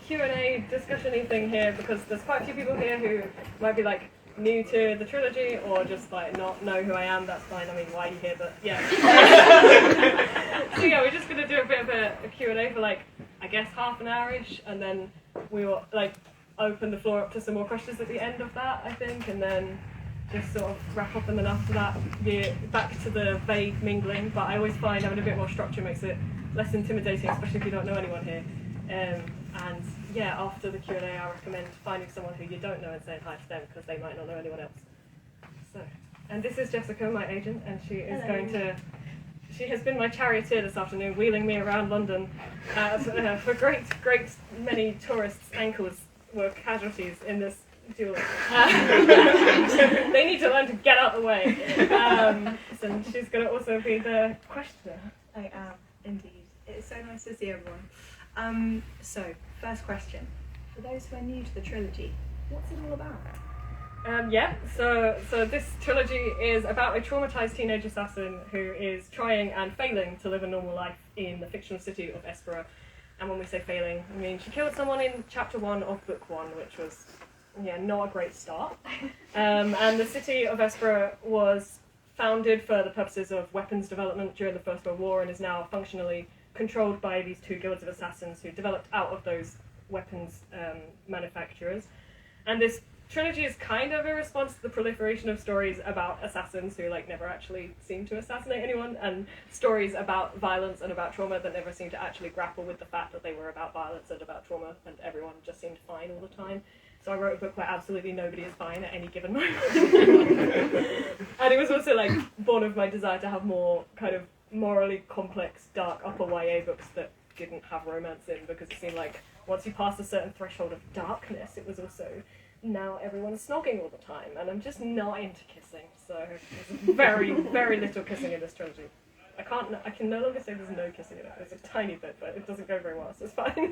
Q&A discussion-y thing here because there's quite a few people here who might be like new to the trilogy or just like not know who I am. That's fine. I mean, why are you here? But yeah. So yeah, we're just gonna do a bit of a Q&A for like I guess half an hour-ish, and then we will like open the floor up to some more questions at the end of that, I think, and then just sort of wrap up, and then after that be back to the vague mingling. But I always find having a bit more structure makes it less intimidating, especially if you don't know anyone here. And yeah, after the Q&A, I recommend finding someone who you don't know and saying hi to them because they might not know anyone else. So, and this is Jessica, my agent, and she is she has been my charioteer this afternoon, wheeling me around London for great many tourists' ankles were casualties in this duel. They need to learn to get out of the way. So she's going to also be the questioner. I am, indeed. It's so nice to see everyone. So, first question. For those who are new to the trilogy, what's it all about? So this trilogy is about a traumatized teenage assassin who is trying and failing to live a normal life in the fictional city of Espera. And when we say failing, I mean she killed someone in chapter 1 of book 1, which was, not a great start. And the city of Espera was founded for the purposes of weapons development during the First World War and is now functionally controlled by these two guilds of assassins who developed out of those weapons manufacturers. And this trilogy is kind of a response to the proliferation of stories about assassins who never actually seem to assassinate anyone, and stories about violence and about trauma that never seem to actually grapple with the fact that they were about violence and about trauma, and everyone just seemed fine all the time. So I wrote a book where absolutely nobody is fine at any given moment. And it was also born of my desire to have more kind of morally complex, dark upper YA books that didn't have romance in, because it seemed like once you pass a certain threshold of darkness, it was also now everyone's snogging all the time, and I'm just not into kissing, so there's very, very little kissing in this trilogy. I can no longer say there's no kissing in it. There's a tiny bit, but it doesn't go very well, so it's fine.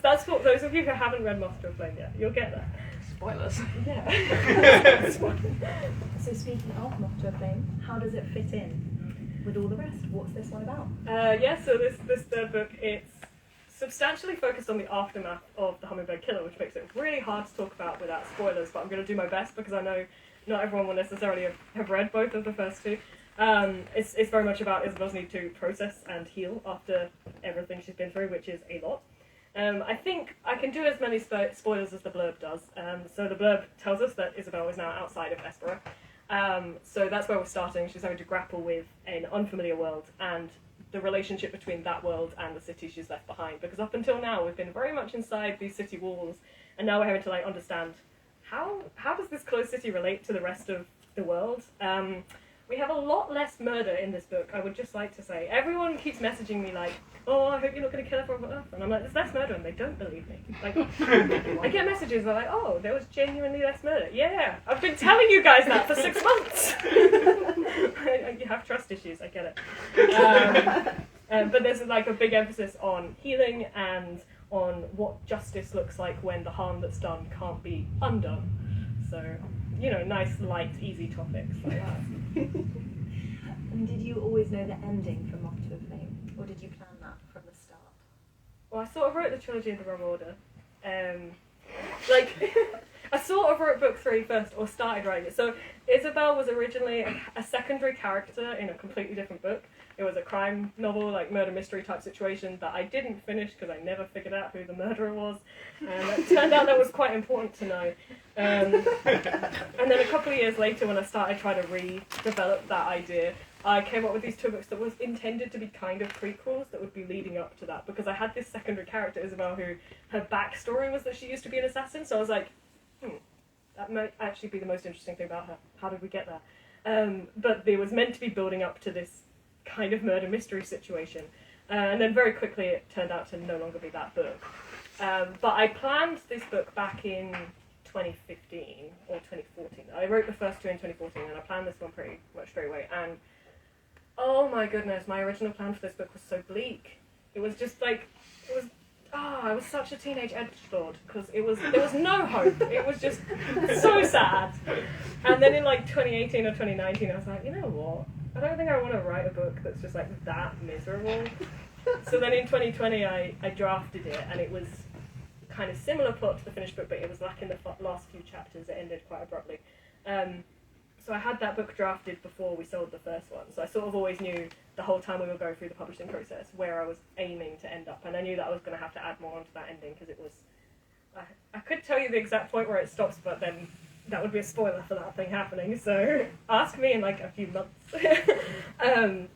That's for those of you who haven't read Moth to a Flame yet. You'll get that. Spoilers. Yeah. So speaking of Moth to a Flame, how does it fit in with all the rest? What's this one about? So this third book, it's substantially focused on the aftermath of the Hummingbird Killer, which makes it really hard to talk about without spoilers, but I'm going to do my best because I know not everyone will necessarily have read both of the first two. It's very much about Isabel's need to process and heal after everything she's been through, which is a lot. I think I can do as many spoilers as the blurb does. So the blurb tells us that Isabel is now outside of Espera. So that's where we're starting. She's having to grapple with an unfamiliar world and the relationship between that world and the city she's left behind. Because up until now, we've been very much inside these city walls, and now we're having to understand how does this closed city relate to the rest of the world. We have a lot less murder in this book, I would just like to say. Everyone keeps messaging me oh, I hope you're not going to kill everyone on Earth. And I'm like, there's less murder, and they don't believe me. I get messages that are oh, there was genuinely less murder. Yeah, I've been telling you guys that for 6 months. You have trust issues, I get it. But there's a big emphasis on healing and on what justice looks like when the harm that's done can't be undone. So, nice, light, easy topics like that. And did you always know the ending for Moth to a Flame, or did you plan that from the start? Well, I sort of wrote the trilogy in the wrong order. I sort of wrote book 3 first, or started writing it. So Isabel was originally a secondary character in a completely different book. It was a crime novel, murder mystery type situation that I didn't finish because I never figured out who the murderer was. And it turned out that was quite important to know. And then a couple of years later, when I started trying to redevelop that idea, I came up with these 2 books that was intended to be kind of prequels that would be leading up to that, because I had this secondary character, Isabel, who her backstory was that she used to be an assassin, so I was like, that might actually be the most interesting thing about her. How did we get there? But it was meant to be building up to this kind of murder mystery situation. And then very quickly it turned out to no longer be that book. But I planned this book back in 2015 or 2014. I wrote the first 2 in 2014, and I planned this one pretty much straight away. And oh my goodness, my original plan for this book was so bleak. It was just I was such a teenage edgelord because there was no hope. It was just so sad. And then in 2018 or 2019, I was like, you know what? I don't think I want to write a book that's just that miserable. So then in 2020 I drafted it, and it was kind of similar plot to the finished book, but it was like in the last few chapters it ended quite abruptly. So I had that book drafted before we sold the first one, so I sort of always knew the whole time we were going through the publishing process where I was aiming to end up, and I knew that I was going to have to add more onto that ending, because it was... I could tell you the exact point where it stops, but then that would be a spoiler for that thing happening, so ask me in like a few months.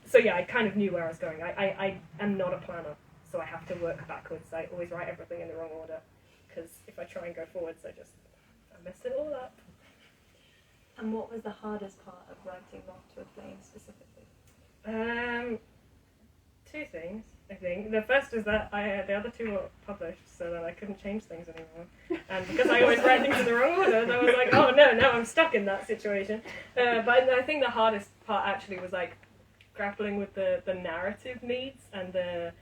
So yeah, I kind of knew where I was going. I am not a planner, so I have to work backwards. I always write everything in the wrong order, because if I try and go forwards, I mess it all up. And what was the hardest part of writing Moth to a Flame specifically? Two things, I think. The first is that the other two were published, so that I couldn't change things anymore. And because I always write things in the wrong order, I was like, oh no, now I'm stuck in that situation. But I think the hardest part actually was like grappling with the narrative needs and the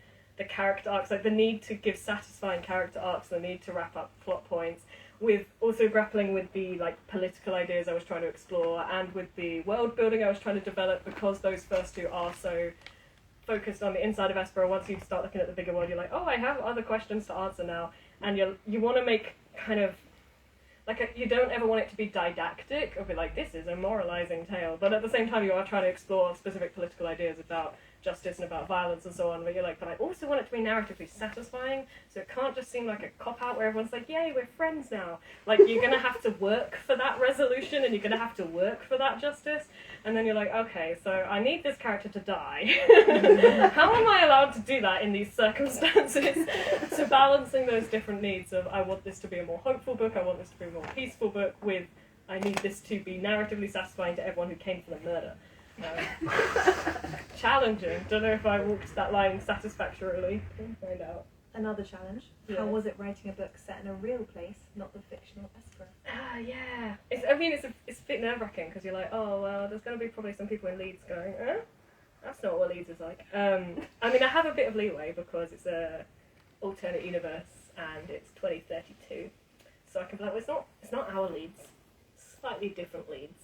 character arcs, like the need to give satisfying character arcs, the need to wrap up plot points, with also grappling with the like political ideas I was trying to explore, and with the world building I was trying to develop, because those first two are so focused on the inside of Espera. Once you start looking at the bigger world, you're like, oh, I have other questions to answer now, and you want to make kind of like you don't ever want it to be didactic or be like, this is a moralizing tale, but at the same time you are trying to explore specific political ideas about justice and about violence and so on, but you're like, but I also want it to be narratively satisfying, so it can't just seem like a cop-out where everyone's like, yay, we're friends now. Like, you're going to have to work for that resolution, and you're going to have to work for that justice, and then you're like, okay, so I need this character to die. How am I allowed to do that in these circumstances? So balancing those different needs of, I want this to be a more hopeful book, I want this to be a more peaceful book, with, I need this to be narratively satisfying to everyone who came for the murder. Challenging. Don't know if I walked that line satisfactorily. We'll find out. Another challenge. Yeah. How was it writing a book set in a real place, not the fictional Espera? Yeah. It's a bit nerve-wracking, because you're like, oh, well, there's going to be probably some people in Leeds going, that's not what Leeds is like. I mean, I have a bit of leeway, because it's a alternate universe, and it's 2032. So I can be like, well, it's not our Leeds. Slightly different Leeds.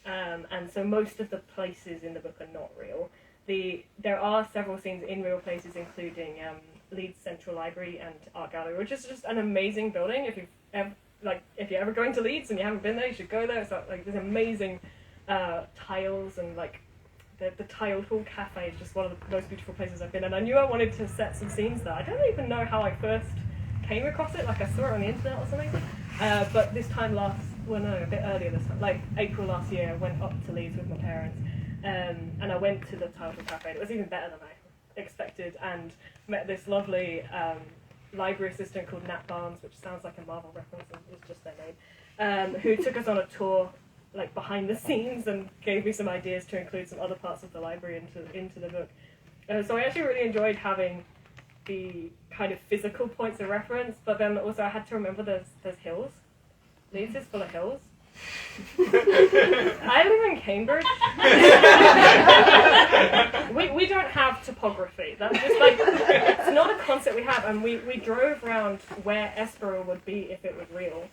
And so most of the places in the book are not real. There are several scenes in real places, including Leeds Central Library and Art Gallery, which is just an amazing building. If you're ever going to Leeds and you haven't been there, you should go there. It's like there's amazing tiles, and like the Tiled Hall Cafe is just one of the most beautiful places I've been. And I knew I wanted to set some scenes there. I don't even know how I first came across it. Like I saw it on the internet or something. But this time a bit earlier this time, like April last year, I went up to Leeds with my parents, and I went to the Tiled Hall Cafe. It was even better than I expected, and met this lovely library assistant called Nat Barnes, which sounds like a Marvel reference, and it's just their name, who took us on a tour, like behind the scenes, and gave me some ideas to include some other parts of the library into the book. So I actually really enjoyed having the kind of physical points of reference, but then also I had to remember there's hills. Leeds is full of hills. I live in Cambridge. we don't have topography. That's just like, it's not a concept we have, and we drove around where Espera would be if it was real.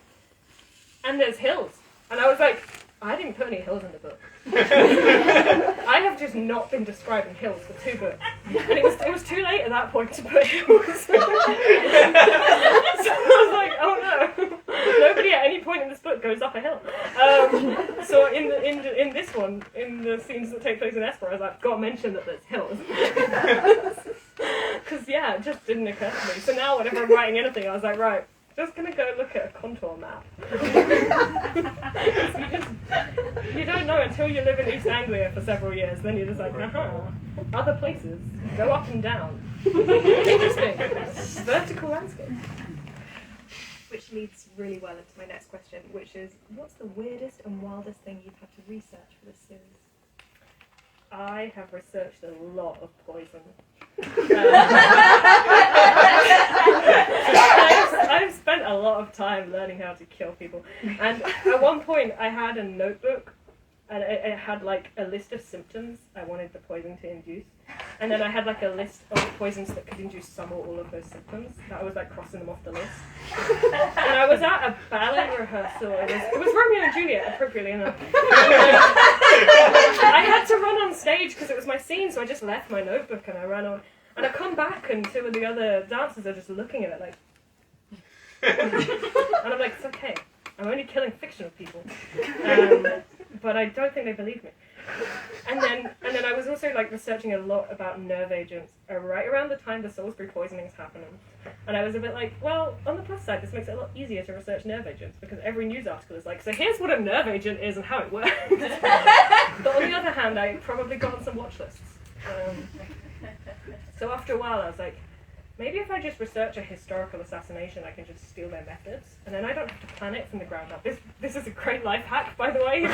And there's hills. And I was like, I didn't put any hills in the book. I have just not been describing hills for 2 books. And it was too late at that point to put hills. So I was like, oh no. Nobody at any point in this book goes up a hill. So in this one, in the scenes that take place in Espera, I was like, gotta mention that there's hills. Because yeah, it just didn't occur to me. So now whenever I'm writing anything, I was like, right, just gonna go look at a contour map. You don't know until you live in East Anglia for several years, then you're just like, other places go up and down. Interesting. Vertical landscape. Which leads really well into my next question, which is, what's the weirdest and wildest thing you've had to research for this series? I have researched a lot of poison. I've spent a lot of time learning how to kill people. And at one point I had a notebook, and it had like a list of symptoms I wanted the poison to induce. And then I had like a list of poisons that could induce some or all of those symptoms. That I was like crossing them off the list. And I was at a ballet rehearsal. It was Romeo and Juliet, appropriately enough. I had to run on stage because it was my scene, so I just left my notebook and I ran on. And I come back and two of the other dancers are just looking at it like, and I'm like, it's okay. I'm only killing fictional people. But I don't think they believe me. And then I was also like researching a lot about nerve agents right around the time the Salisbury poisoning's happening. And I was a bit like, well, on the plus side, this makes it a lot easier to research nerve agents because every news article is like, so here's what a nerve agent is and how it works. But on the other hand, I probably got on some watch lists. So after a while, I was like, maybe if I just research a historical assassination, I can just steal their methods, and then I don't have to plan it from the ground up. This is a great life hack, by the way.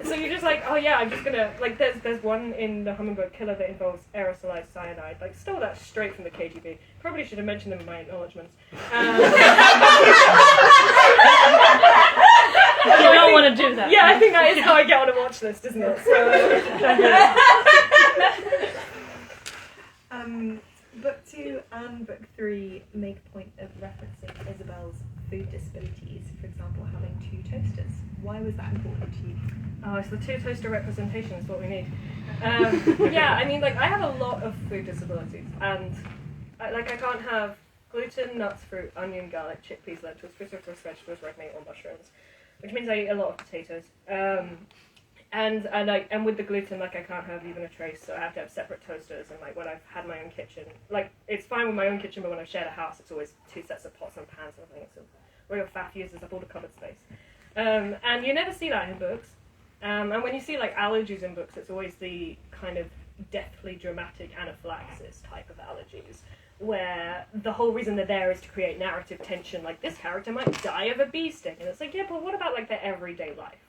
So you're just like, oh yeah, I'm just gonna, like, there's one in the Hummingbird Killer that involves aerosolized cyanide. Like, stole that straight from the KGB. Probably should have mentioned them in my acknowledgements. You don't want to do that. Yeah, I think that is how I get on a watch list, isn't it? So, Book 2 and Book 3 make a point of referencing Isabel's food disabilities, for example, having 2 toasters. Why was that important to you? Oh, it's the 2 toaster representation is what we need. Yeah, I mean, like, I have a lot of food disabilities, and I can't have gluten, nuts, fruit, onion, garlic, chickpeas, lentils, cruciferous vegetables, red meat, or mushrooms, which means I eat a lot of potatoes. And with the gluten, like, I can't have even a trace, so I have to have separate toasters. And like when I've had my own kitchen, like, it's fine with my own kitchen, but when I've shared a house, it's always 2 sets of pots and pans and things. So real faff uses up all the cupboard space. And you never see that in books. And when you see like allergies in books, it's always the kind of deathly dramatic anaphylaxis type of allergies, where the whole reason they're there is to create narrative tension. Like, this character might die of a bee sting, and it's like, yeah, but what about like their everyday life?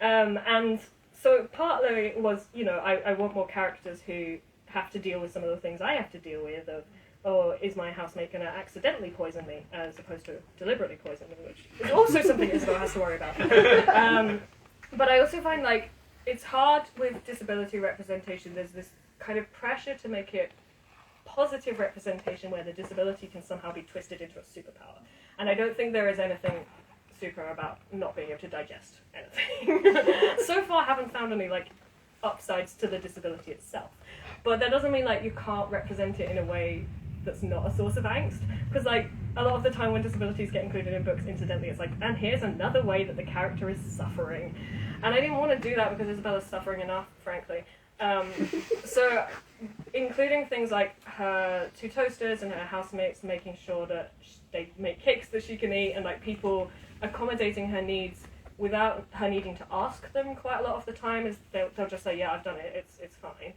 And so partly it was, you know, I want more characters who have to deal with some of the things I have to deal with, of, or is my housemate going to accidentally poison me as opposed to deliberately poison me, which is also something Isabel has to worry about. But I also find, like, it's hard with disability representation. There's this kind of pressure to make it positive representation where the disability can somehow be twisted into a superpower. And I don't think there is anything super about not being able to digest anything. So far, I haven't found any like upsides to the disability itself. But that doesn't mean like you can't represent it in a way that's not a source of angst. Because like a lot of the time when disabilities get included in books, incidentally, it's like, and here's another way that the character is suffering. And I didn't want to do that because Isabella's suffering enough, frankly. So including things like her 2 toasters and her housemates making sure that they make cakes that she can eat, and like people accommodating her needs without her needing to ask them quite a lot of the time, is they'll just say, yeah, I've done it, it's fine.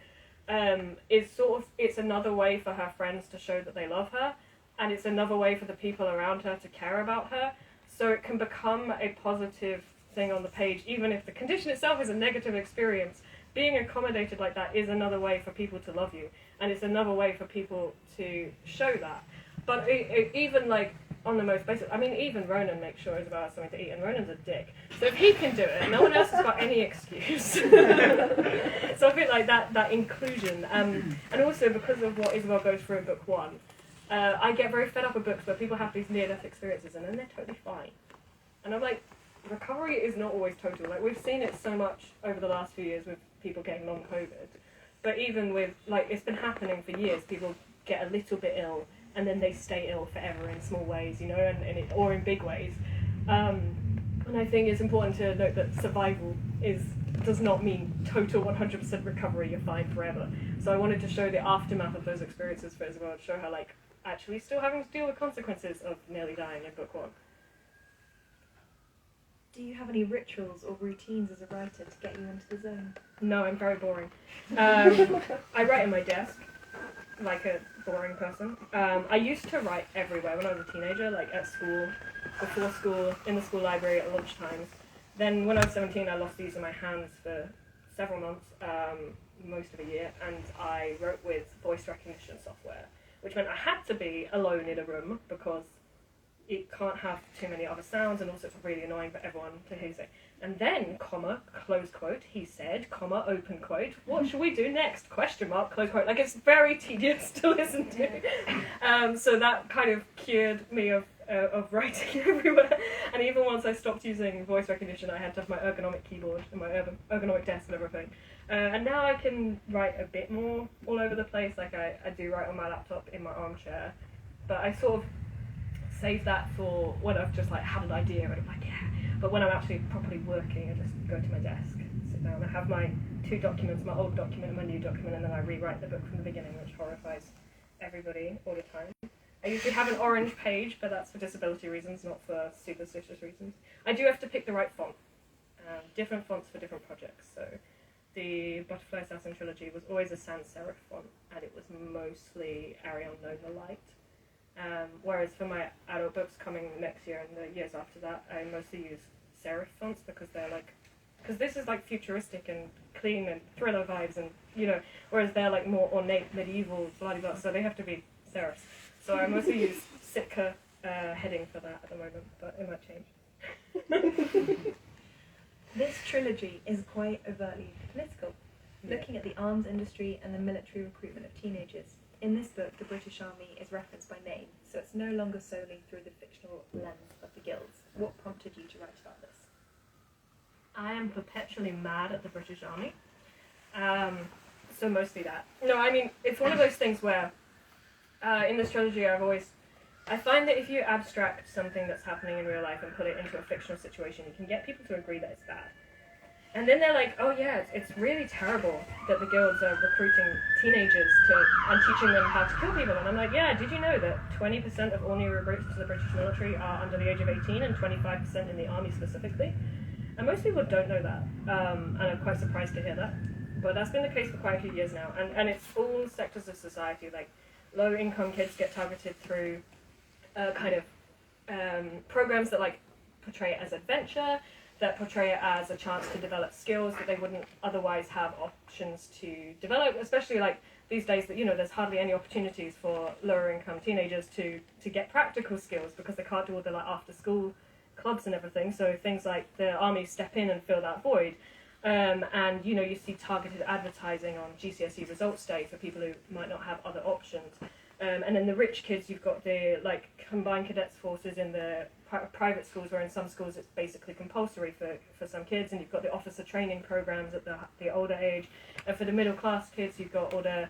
It's another way for her friends to show that they love her, and it's another way for the people around her to care about her, so it can become a positive thing on the page, even if the condition itself is a negative experience. Being accommodated like that is another way for people to love you, and it's another way for people to show that. But even like on the most basic, I mean, even Ronan makes sure Isabel has something to eat, and Ronan's a dick. So if he can do it, no one else has got any excuse. So I feel like that inclusion, and also because of what Isabel goes through in book 1, I get very fed up with books where people have these near-death experiences and then they're totally fine. And I'm like, recovery is not always total. Like, we've seen it so much over the last few years with people getting long COVID. But even with, like, it's been happening for years. People get a little bit ill and then they stay ill forever in small ways, you know, or in big ways. And I think it's important to note that survival does not mean total 100% recovery, you're fine forever. So I wanted to show the aftermath of those experiences for Isabel, to show her, like, actually still having to deal with consequences of nearly dying in book 1. Do you have any rituals or routines as a writer to get you into the zone? No, I'm very boring. I write in my desk, like a boring person. I used to write everywhere when I was a teenager, like at school, before school, in the school library, at lunchtimes. Then when I was 17, I lost these in my hands for several months, most of a year, and I wrote with voice recognition software, which meant I had to be alone in a room because it can't have too many other sounds, and also it's really annoying for everyone to hear you say. And then, comma, close quote, he said, comma, open quote, what should we do next? Question mark, close quote. Like, it's very tedious to listen to. So that kind of cured me of writing everywhere. And even once I stopped using voice recognition, I had to have my ergonomic keyboard and my ergonomic desk and everything. And now I can write a bit more all over the place. Like I do write on my laptop in my armchair, but I sort of save that for when I've just like had an idea and I'm like, yeah. But when I'm actually properly working, I just go to my desk, sit down, I have my 2 documents, my old document and my new document, and then I rewrite the book from the beginning, which horrifies everybody all the time. I usually have an orange page, but that's for disability reasons, not for superstitious reasons. I do have to pick the right font. Different fonts for different projects. So the Butterfly Assassin trilogy was always a sans serif font, and it was mostly Arial Nova Light. Whereas for my adult books coming next year and the years after that, I mostly use serif fonts because this is like futuristic and clean and thriller vibes, and whereas they're like more ornate medieval blah blah, so they have to be serifs. So I mostly use Sitka heading for that at the moment, but it might change. This trilogy is quite overtly political, looking at the arms industry and the military recruitment of teenagers. In this book, the British Army is referenced by name, so it's no longer solely through the fictional lens of the guilds. What prompted you to write about this? I am perpetually mad at the British Army. So mostly that. No, I mean, it's one of those things where in this trilogy I find that if you abstract something that's happening in real life and put it into a fictional situation, you can get people to agree that it's bad. And then they're like, oh yeah, it's really terrible that the guilds are recruiting teenagers and teaching them how to kill people. And I'm like, yeah, did you know that 20% of all new recruits to the British military are under the age of 18 and 25% in the army specifically? And most people don't know that, and I'm quite surprised to hear that. But that's been the case for quite a few years now, and it's all sectors of society. Like low-income kids get targeted through programs that like portray it as adventure, that portray it as a chance to develop skills that they wouldn't otherwise have options to develop, especially like these days that there's hardly any opportunities for lower income teenagers to get practical skills because they can't do all the like after school clubs and everything. So things like the army step in and fill that void. And you see targeted advertising on GCSE results day for people who might not have other options. And then the rich kids, you've got the like combined cadets forces in the private schools, where in some schools it's basically compulsory for some kids, and you've got the officer training programs at the older age. And for the middle class kids, you've got all the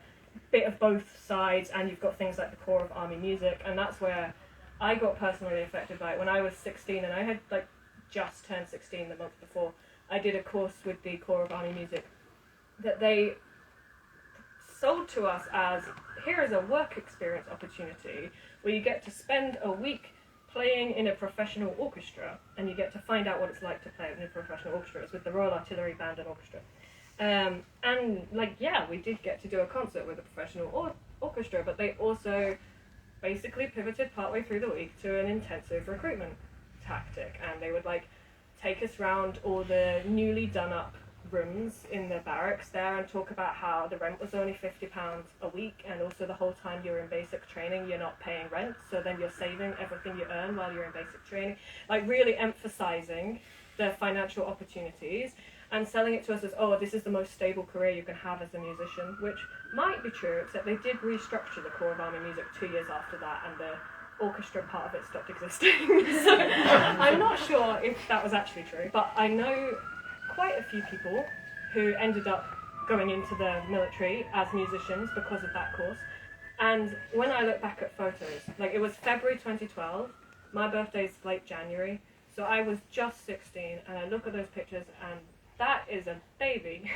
bit of both sides, and you've got things like the Corps of Army Music, and that's where I got personally affected by it. When I was 16, and I had like just turned 16 the month before, I did a course with the Corps of Army Music that they sold to us as, here is a work experience opportunity where you get to spend a week playing in a professional orchestra, and you get to find out what it's like to play in a professional orchestra. It's with the Royal Artillery Band and Orchestra. And like, yeah, we did get to do a concert with a professional orchestra, but they also basically pivoted partway through the week to an intensive recruitment tactic, and they would like take us round all the newly done up rooms in the barracks there and talk about how the rent was only £50 a week, and also the whole time you're in basic training you're not paying rent, so then you're saving everything you earn while you're in basic training, like really emphasizing the financial opportunities and selling it to us as, oh, this is the most stable career you can have as a musician, which might be true, except they did restructure the Corps of Army Music 2 years after that, and the orchestra part of it stopped existing. So I'm not sure if that was actually true, but I know quite a few people who ended up going into the military as musicians because of that course. And when I look back at photos, like it was February 2012, my birthday's late January, so I was just 16, and I look at those pictures and that is a baby.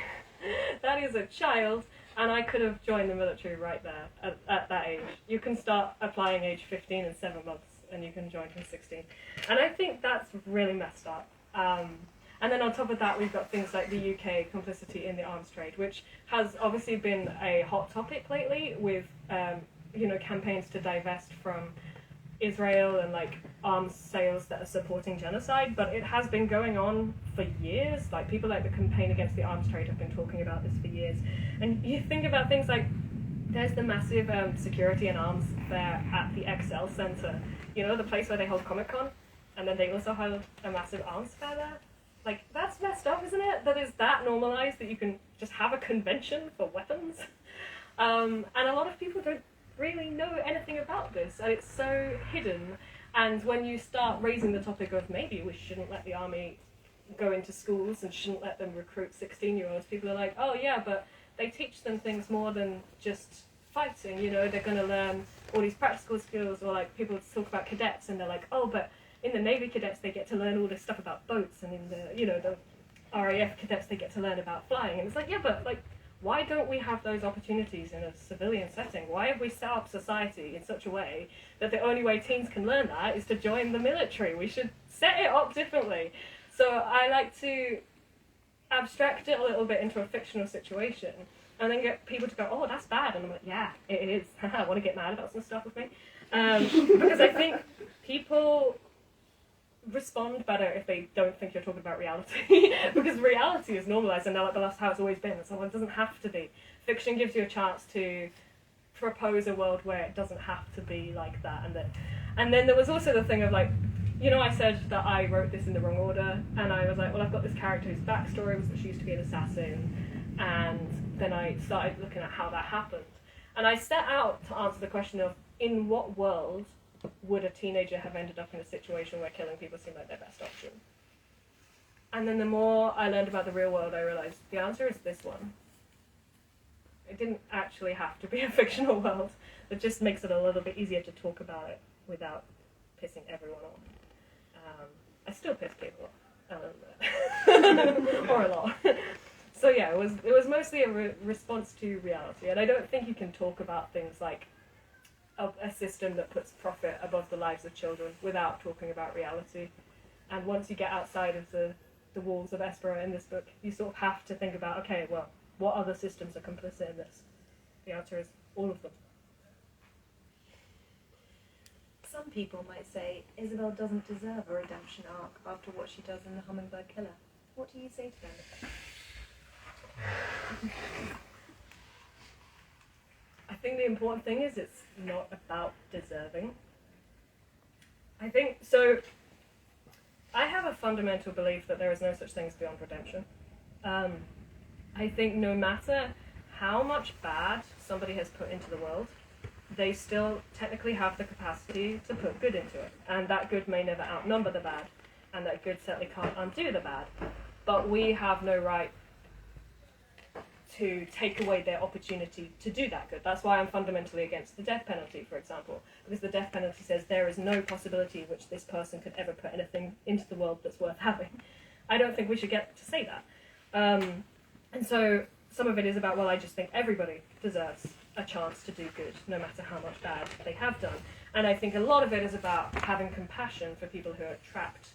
That is a child, and I could have joined the military right there at that age. You can start applying age 15 in 7 months, and you can join from 16. And I think that's really messed up. And then on top of that, we've got things like the UK complicity in the arms trade, which has obviously been a hot topic lately with, campaigns to divest from Israel and like arms sales that are supporting genocide, but it has been going on for years. Like people like the Campaign Against the Arms Trade have been talking about this for years. And you think about things like, there's the massive security and arms fair at the Excel Centre, the place where they hold Comic-Con, and then they also hold a massive arms fair there. Like, that's messed up, isn't it? That is that normalised that you can just have a convention for weapons. And a lot of people don't really know anything about this, and it's so hidden. And when you start raising the topic of maybe we shouldn't let the army go into schools and shouldn't let them recruit 16-year-olds. People are like, oh yeah, but they teach them things more than just fighting, you know, they're going to learn all these practical skills. Or like people talk about cadets and they're like, oh, but in the Navy cadets they get to learn all this stuff about boats, and in the, you know, the RAF cadets they get to learn about flying. And it's like, yeah, but like, why don't we have those opportunities in a civilian setting? Why have we set up society in such a way that the only way teens can learn that is to join the military? We should set it up differently. So I like to abstract it a little bit into a fictional situation and then get people to go, oh, that's bad. And I'm like, yeah, it is. I want to get mad about some stuff with me. Because I think people respond better if they don't think you're talking about reality. Because reality is normalized and they're like, well, that's how it's always been. So it doesn't have to be. Fiction gives you a chance to propose a world where it doesn't have to be like that. And then there was also the thing of like, you know, I said that I wrote this in the wrong order, and I was like, well, I've got this character whose backstory was that she used to be an assassin, and then I started looking at how that happened. And I set out to answer the question of, in what world would a teenager have ended up in a situation where killing people seemed like their best option? And then the more I learned about the real world, I realized the answer is this one. It didn't actually have to be a fictional world. It just makes it a little bit easier to talk about it without pissing everyone off. I still piss people off a little bit, or a lot. So yeah, it was mostly a response to reality, and I don't think you can talk about things like a system that puts profit above the lives of children without talking about reality. And once you get outside of the walls of Espera in this book, you sort of have to think about, okay, well, what other systems are complicit in this? The answer is all of them. Some people might say Isabel doesn't deserve a redemption arc after what she does in The Hummingbird Killer. What do you say to them? I think the important thing is it's not about deserving. I think, so, I have a fundamental belief that there is no such thing as beyond redemption. I think no matter how much bad somebody has put into the world, they still technically have the capacity to put good into it. And that good may never outnumber the bad, and that good certainly can't undo the bad. But we have no right to take away their opportunity to do that good. That's why I'm fundamentally against the death penalty, for example, because the death penalty says there is no possibility in which this person could ever put anything into the world that's worth having. I don't think we should get to say that. And so some of it is about, well, I just think everybody deserves a chance to do good, no matter how much bad they have done. And I think a lot of it is about having compassion for people who are trapped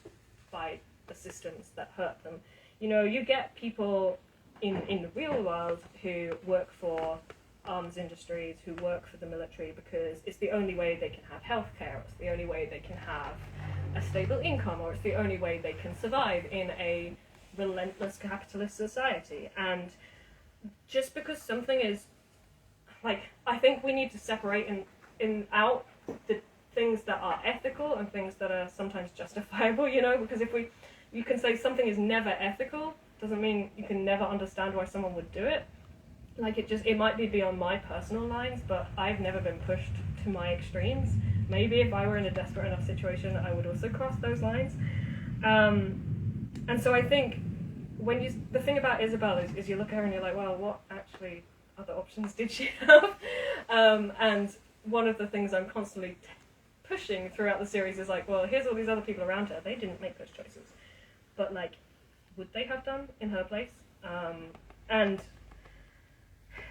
by the systems that hurt them. You know, you get people in the real world who work for arms industries, who work for the military because it's the only way they can have healthcare, it's the only way they can have a stable income, or it's the only way they can survive in a relentless capitalist society. And just because something is, like, I think we need to separate out the things that are ethical and things that are sometimes justifiable, you know, because if you can say something is never ethical, doesn't mean you can never understand why someone would do it. Like, it might be beyond my personal lines, but I've never been pushed to my extremes. Maybe if I were in a desperate enough situation, I would also cross those lines. And so I think the thing about Isabel is you look at her and you're like, well, what actually other options did she have? And one of the things I'm constantly pushing throughout the series is like, well, here's all these other people around her. They didn't make those choices. But, like, would they have done in her place? And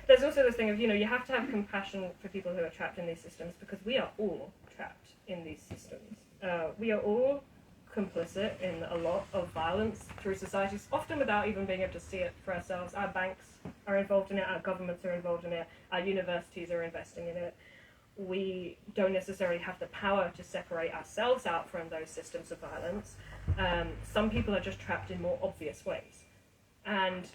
there's also this thing of, you know, you have to have compassion for people who are trapped in these systems, because we are all trapped in these systems. We are all complicit in a lot of violence through societies, often without even being able to see it for ourselves. Our banks are involved in it, our governments are involved in it, our universities are investing in it. We don't necessarily have the power to separate ourselves out from those systems of violence. Some people are just trapped in more obvious ways. And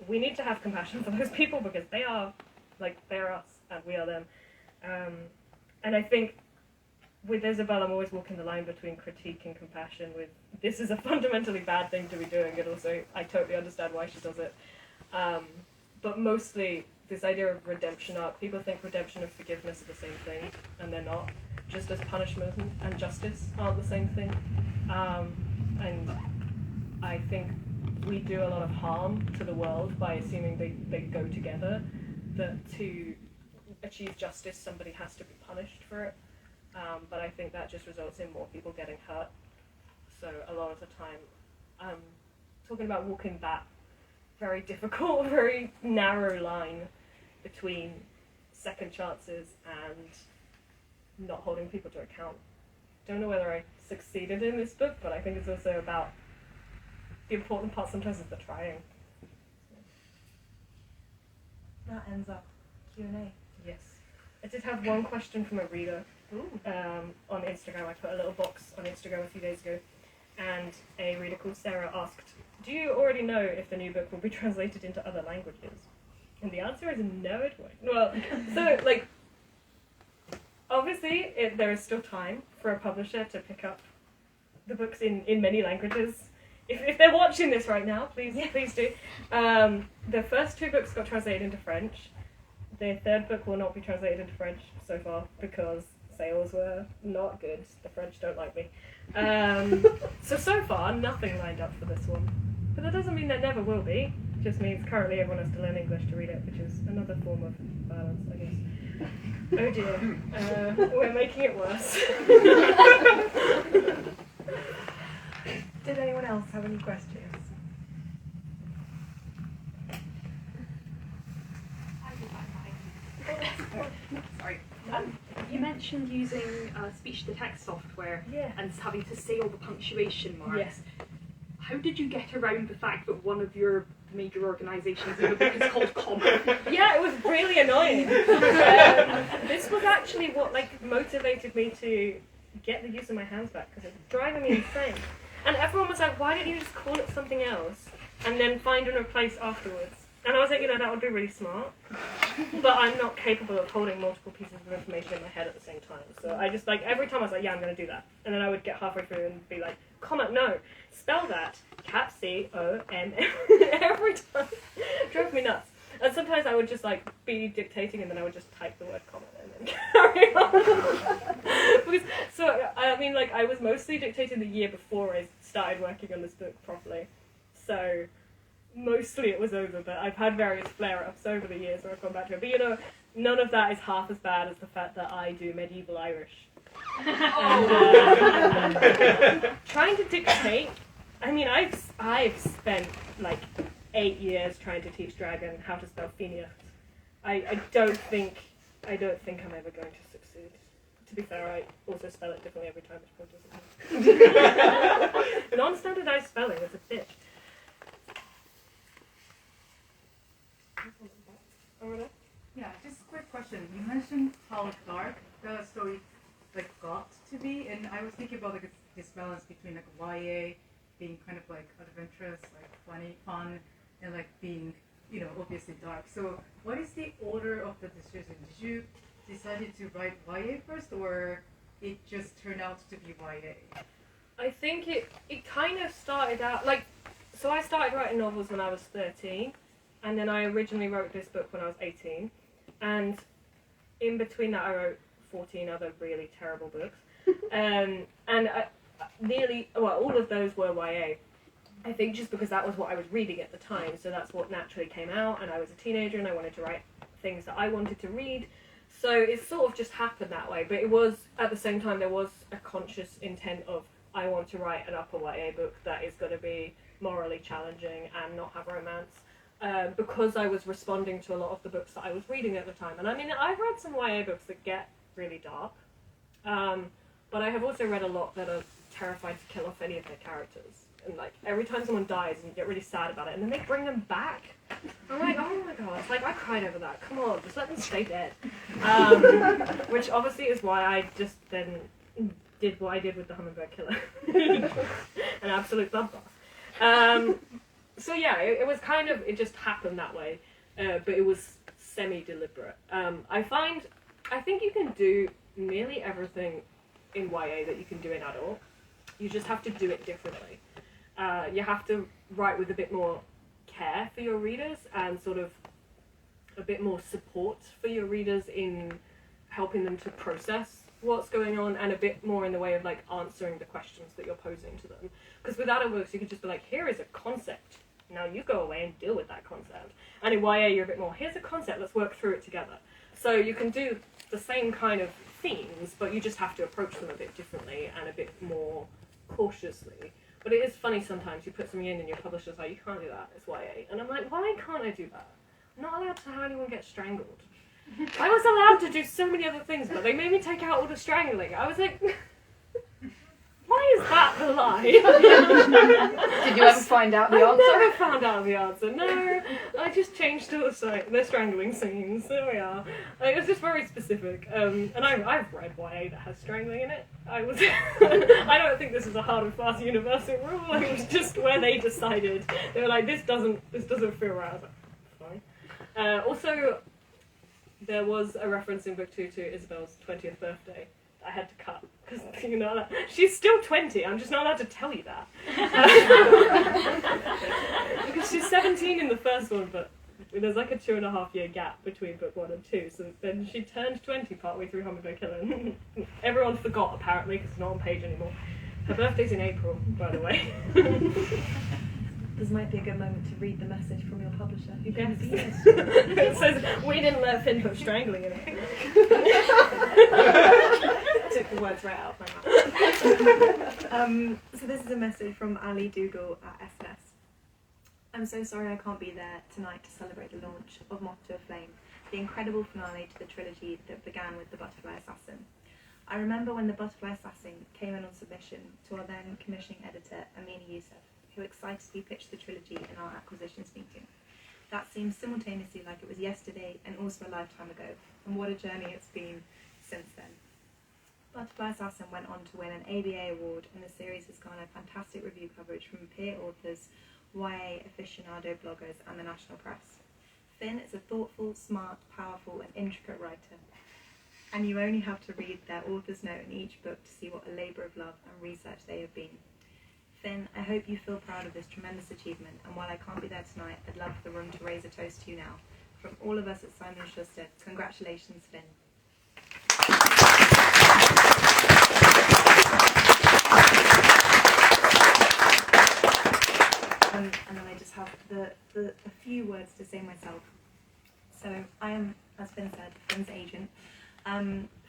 we need to have compassion for those people, because they are us and we are them. And I think with Isabel, I'm always walking the line between critique and compassion. With this is a fundamentally bad thing to be doing, and also I totally understand why she does it. But mostly this idea of redemption arc, people think redemption and forgiveness are the same thing, and they're not. Just as punishment and justice aren't the same thing. And I think we do a lot of harm to the world by assuming they go together, that to achieve justice somebody has to be punished for it, but I think that just results in more people getting hurt. So a lot of the time, talking about walking that very difficult, very narrow line between second chances and not holding people to account. Don't know whether I succeeded in this book, but I think it's also about the important part sometimes is the trying. That ends up Q&A. Yes. I did have one question from a reader on Instagram. I put a little box on Instagram a few days ago, and a reader called Sarah asked, do you already know if the new book will be translated into other languages? And the answer is no, it won't. Well, so, like, obviously there is still time for a publisher to pick up the books in many languages. If they're watching this right now, please do. The first 2 books got translated into French. The third book will not be translated into French so far because sales were not good. The French don't like me. So far, nothing lined up for this one. But that doesn't mean there never will be. It just means currently everyone has to learn English to read it, which is another form of violence, I guess. Oh dear, we're making it worse. Did anyone else have any questions? Sorry. You mentioned using speech-to-text software and having to say all the punctuation marks. Yes. How did you get around the fact that one of your major organisations in the book is called Common? Yeah, it was really annoying. This was actually what motivated me to get the use of my hands back, because it was driving me insane. And everyone was like, why don't you just call it something else and then find and replace afterwards? And I was like, that would be really smart. But I'm not capable of holding multiple pieces of information in my head at the same time. So I just, every time I was like, yeah, I'm going to do that. And then I would get halfway through and be like, comment, no, spell that, cap C-O-M, every time. It drove me nuts. And sometimes I would just, be dictating and then I would just type the word comment and then carry on. I was mostly dictating the year before I started working on this book properly. So mostly it was over, but I've had various flare-ups over the years where I've gone back to it. But none of that is half as bad as the fact that I do medieval Irish. And, trying to dictate, I've spent 8 years trying to teach Dragon how to spell Phineas. I don't think I'm ever going to succeed. To be fair, I also spell it differently every time, which probably doesn't help. Non-standardized spelling is a bitch. Yeah, just a quick question. You mentioned how dark the story got to be, and I was thinking about this balance between YA being kind of adventurous, funny, fun, and being obviously dark. So what is the order of the decision? Did you decide to write YA first, or it just turned out to be YA? I think it kind of started out so I started writing novels when I was 13. And then I originally wrote this book when I was 18. And in between that, I wrote 14 other really terrible books. And all of those were YA. I think just because that was what I was reading at the time. So that's what naturally came out. And I was a teenager and I wanted to write things that I wanted to read. So it sort of just happened that way. But it was, at the same time, there was a conscious intent of, I want to write an upper YA book that is going to be morally challenging and not have romance. Because I was responding to a lot of the books that I was reading at the time. And I've read some YA books that get really dark, but I have also read a lot that are terrified to kill off any of their characters. And every time someone dies, and you get really sad about it, and then they bring them back. I'm like, oh my god, I cried over that. Come on, just let them stay dead. Which obviously is why I just then did what I did with the Hummingbird Killer. An absolute bloodbath. So yeah, it was kind of, it just happened that way, but it was semi-deliberate. I think you can do nearly everything in YA that you can do in adult. You just have to do it differently. You have to write with a bit more care for your readers and sort of a bit more support for your readers in helping them to process what's going on and a bit more in the way of like answering the questions that you're posing to them. Because with adult books, you could just be like, here is a concept. Now you go away and deal with that concept. And in YA, you're a bit more, here's a concept, let's work through it together. So you can do the same kind of themes, but you just have to approach them a bit differently and a bit more cautiously. But it is funny sometimes, you put something in and your publisher's like, you can't do that, it's YA. And I'm like, why can't I do that? I'm not allowed to have anyone get strangled. I was allowed to do so many other things, but they made me take out all the strangling. I was like, why is that the lie? Did you ever find out the answer? I never found out the answer, no. I just changed all the strangling scenes, there we are. It was just very specific. And I've read YA that has strangling in it. I don't think this is a hard and fast universal rule. It was just where they decided. They were like, this doesn't feel right. I was like, fine. Also, there was a reference in book 2 to Isabel's 20th birthday. I had to cut because she's still 20. I'm just not allowed to tell you that because she's 17 in the first one, but there's like a 2.5 year gap between book 1 and 2. So then she turned 20 partway through Hummingbird Killer. Everyone forgot apparently because it's not on page anymore. Her birthday's in April, by the way. This might be a good moment to read the message from your publisher. Who can see this? It says, we didn't let Finn put strangling in it. Took the words right out of my mouth. So this is a message from Ali Dougal at SNS. I'm so sorry I can't be there tonight to celebrate the launch of Moth to a Flame, the incredible finale to the trilogy that began with The Butterfly Assassin. I remember when The Butterfly Assassin came in on submission to our then commissioning editor, Amina Youssef, who excitedly pitched the trilogy in our acquisitions meeting. That seems simultaneously like it was yesterday and also a lifetime ago, and what a journey it's been since then. Butterfly Assassin went on to win an ABA award, and the series has garnered fantastic review coverage from peer authors, YA aficionado bloggers, and the national press. Finn is a thoughtful, smart, powerful, and intricate writer, and you only have to read their author's note in each book to see what a labour of love and research they have been. Finn, I hope you feel proud of this tremendous achievement, and while I can't be there tonight, I'd love for the room to raise a toast to you now. From all of us at Simon Schuster, congratulations, Finn. And then I just have a few words to say myself. So I am, as Finn said, Finn's agent.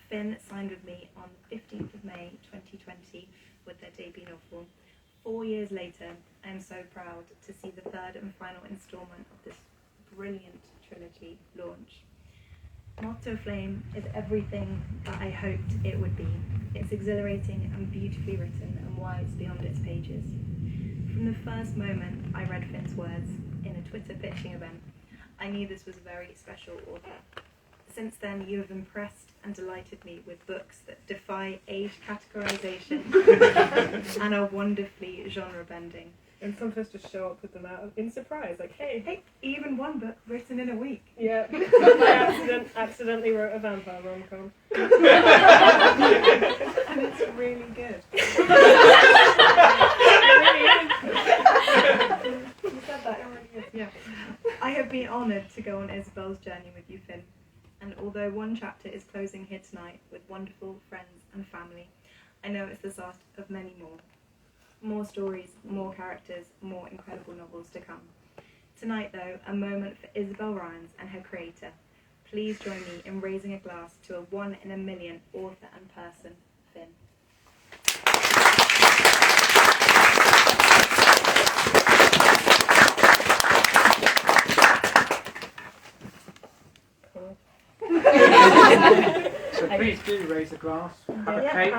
Finn signed with me on the 15th of May 2020 with their debut novel. 4 years later, I am so proud to see the third and final instalment of this brilliant trilogy launch. Moth to a Flame is everything that I hoped it would be. It's exhilarating and beautifully written and wise beyond its pages. From the first moment I read Finn's words in a Twitter pitching event, I knew this was a very special author. Since then, you have impressed and delighted me with books that defy age categorization and are wonderfully genre-bending. And sometimes just show up with them out in surprise, like, hey, even one book written in a week. Yeah, I accidentally wrote a vampire rom-com. And it's really good. You said that, it really is. Yeah. I have been honoured to go on Isabel's journey with you, Finn. And although one chapter is closing here tonight with wonderful friends and family, I know it's the start of many more. More stories, more characters, more incredible novels to come. Tonight, though, a moment for Isabel Ryan's and her creator. Please join me in raising a glass to a 1 in a million author and person, Finn. So please do raise a glass. Have a Yeah, cake.